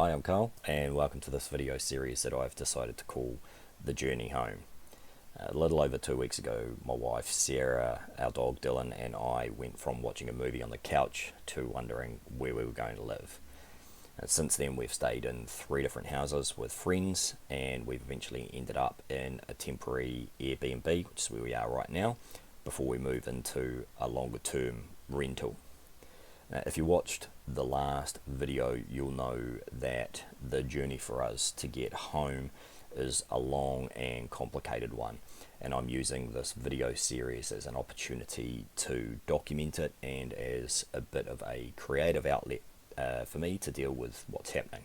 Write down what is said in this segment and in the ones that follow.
Hi, I'm Carl, and welcome to this video series that I've decided to call The Journey Home. A little over 2 weeks ago, my wife Sarah, our dog Dylan, and I went from watching a movie on the couch to wondering where we were going to live. Since then, we've stayed in 3 different houses with friends, and we've eventually ended up in a temporary Airbnb, which is where we are right now, before we move into a longer term rental. If you watched the last video, you'll know that the journey for us to get home is a long and complicated one, and I'm using this video series as an opportunity to document it and as a bit of a creative outlet for me to deal with what's happening.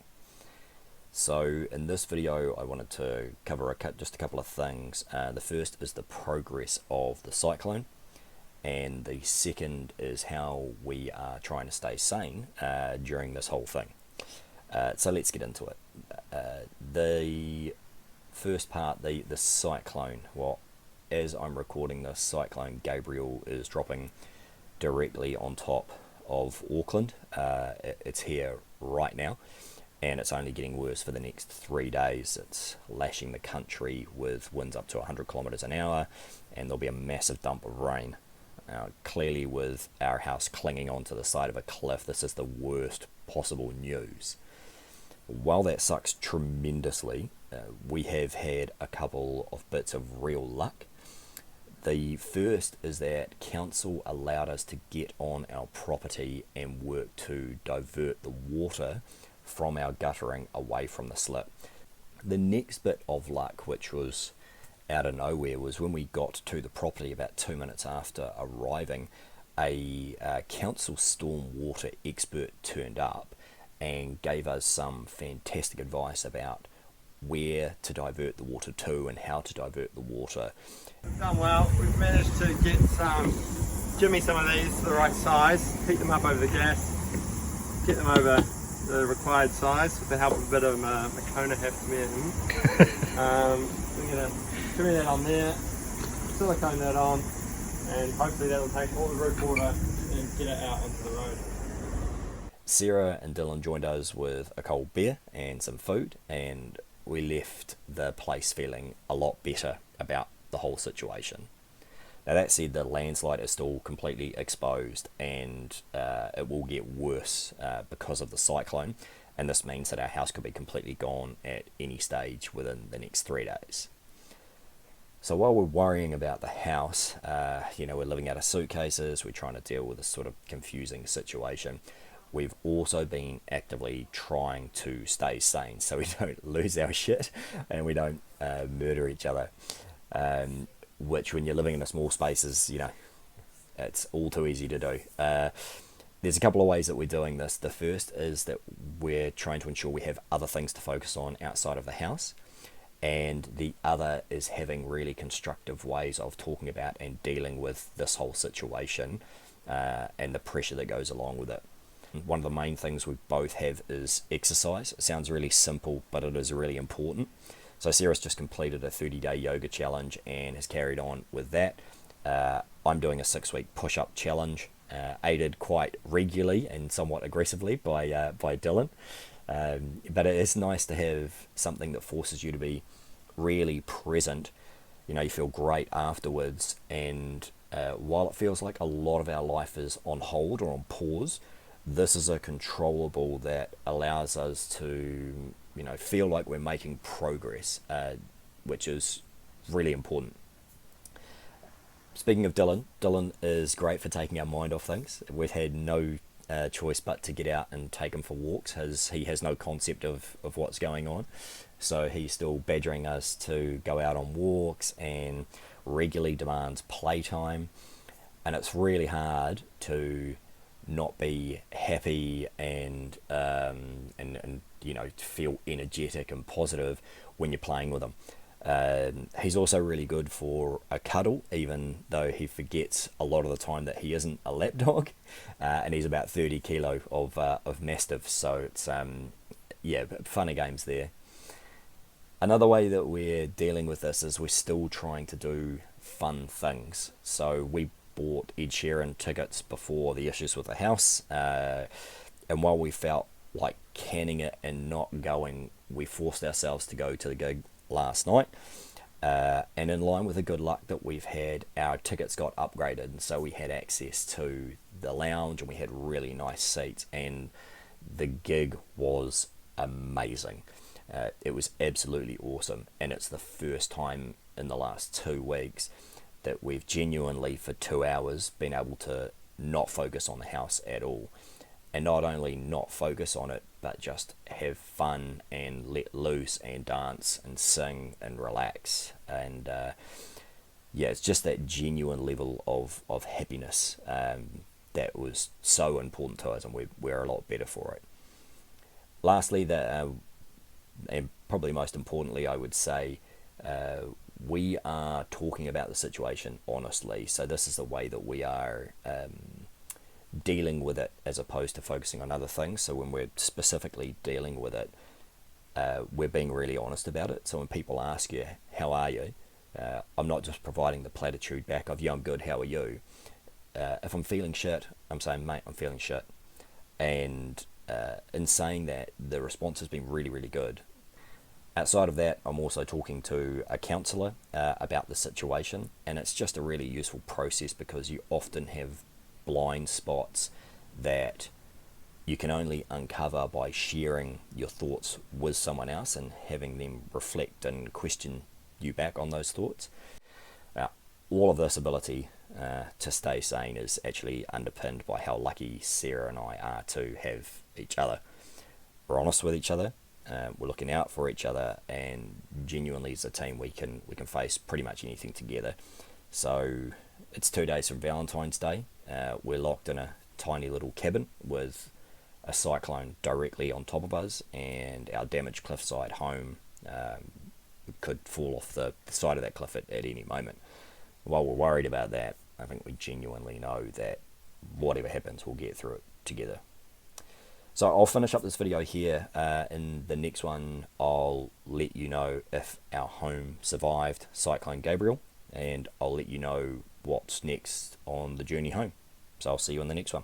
So in this video I wanted to cover just a couple of things. The first is the progress of the cyclone, and the second is how we are trying to stay sane during this whole thing. So let's get into it. The first part, the cyclone. Well, as I'm recording this, Cyclone Gabrielle is dropping directly on top of Auckland. It's here right now, and it's only getting worse for the next 3 days. It's lashing the country with winds up to 100 kilometers an hour, and there'll be a massive dump of rain. Clearly, with our house clinging onto the side of a cliff, this is the worst possible news. While that sucks tremendously, we have had a couple of bits of real luck. The first is that council allowed us to get on our property and work to divert the water from our guttering away from the slip. The next bit of luck, which was out of nowhere, was when we got to the property about 2 minutes after arriving. A council storm water expert turned up and gave us some fantastic advice about where to divert the water to and how to divert the water. We've done well. We've managed to get give me some of these the right size, heat them up over the gas, get them over the required size with the help of a bit of Makona half we're going to trim that on there, silicone that on, and hopefully that'll take all the roof water and get it out onto the road. Sarah and Dylan joined us with a cold beer and some food, and we left the place feeling a lot better about the whole situation. Now, that said, the landslide is still completely exposed, and it will get worse because of the cyclone, and this means that our house could be completely gone at any stage within the next 3 days. So while we're worrying about the house, we're living out of suitcases, we're trying to deal with this sort of confusing situation, we've also been actively trying to stay sane so we don't lose our shit and we don't murder each other, which when you're living in a small space is, it's all too easy to do. There's a couple of ways that we're doing this. The first is that we're trying to ensure we have other things to focus on outside of the house, and the other is having really constructive ways of talking about and dealing with this whole situation and the pressure that goes along with it. One of the main things we both have is exercise. It sounds really simple, but it is really important. So Sarah's just completed a 30-day yoga challenge and has carried on with that. I'm doing a 6-week push-up challenge, aided quite regularly and somewhat aggressively by Dylan. But it is nice to have something that forces you to be really present. You feel great afterwards, and while it feels like a lot of our life is on hold or on pause, this is a controllable that allows us to feel like we're making progress, which is really important. Speaking of Dylan is great for taking our mind off things. We've had no choice but to get out and take him for walks. He has no concept of what's going on, so he's still badgering us to go out on walks and regularly demands playtime, and it's really hard to not be happy and feel energetic and positive when you're playing with him. He's also really good for a cuddle, even though he forgets a lot of the time that he isn't a lap dog, and he's about 30 kilo of mastiff, so it's funny games there. Another way that we're dealing with this is we're still trying to do fun things. So we bought Ed Sheeran tickets before the issues with the house, and while we felt like canning it and not going. We forced ourselves to go to the gig last night, and in line with the good luck that we've had, our tickets got upgraded, and so we had access to the lounge and we had really nice seats, and the gig was amazing. It was absolutely awesome, and it's the first time in the last 2 weeks that we've genuinely for 2 hours been able to not focus on the house at all, and not only not focus on it but just have fun and let loose and dance and sing and relax. And yeah, it's just that genuine level of happiness that was so important to us, and we're a lot better for it. Lastly, and probably most importantly, I would say, we are talking about the situation honestly. So this is the way that we are dealing with it, as opposed to focusing on other things. So when we're specifically dealing with it, we're being really honest about it. So when people ask you, how are you? I'm not just providing the platitude back of, yeah, I'm good, how are you? If I'm feeling shit, I'm saying, mate, I'm feeling shit. And in saying that, the response has been really, really good. Outside of that, I'm also talking to a counsellor about the situation, and it's just a really useful process because you often have blind spots that you can only uncover by sharing your thoughts with someone else and having them reflect and question you back on those thoughts. Now, all of this ability to stay sane is actually underpinned by how lucky Sarah and I are to have each other. We're honest with each other, we're looking out for each other, and genuinely as a team we can face pretty much anything together. So it's 2 days from Valentine's Day. We're locked in a tiny little cabin with a cyclone directly on top of us, and our damaged cliffside home could fall off the side of that cliff at any moment. While we're worried about that, I think we genuinely know that whatever happens, we'll get through it together. So I'll finish up this video here. In the next one, I'll let you know if our home survived Cyclone Gabrielle, and I'll let you know what's next on the journey home. So I'll see you in the next one.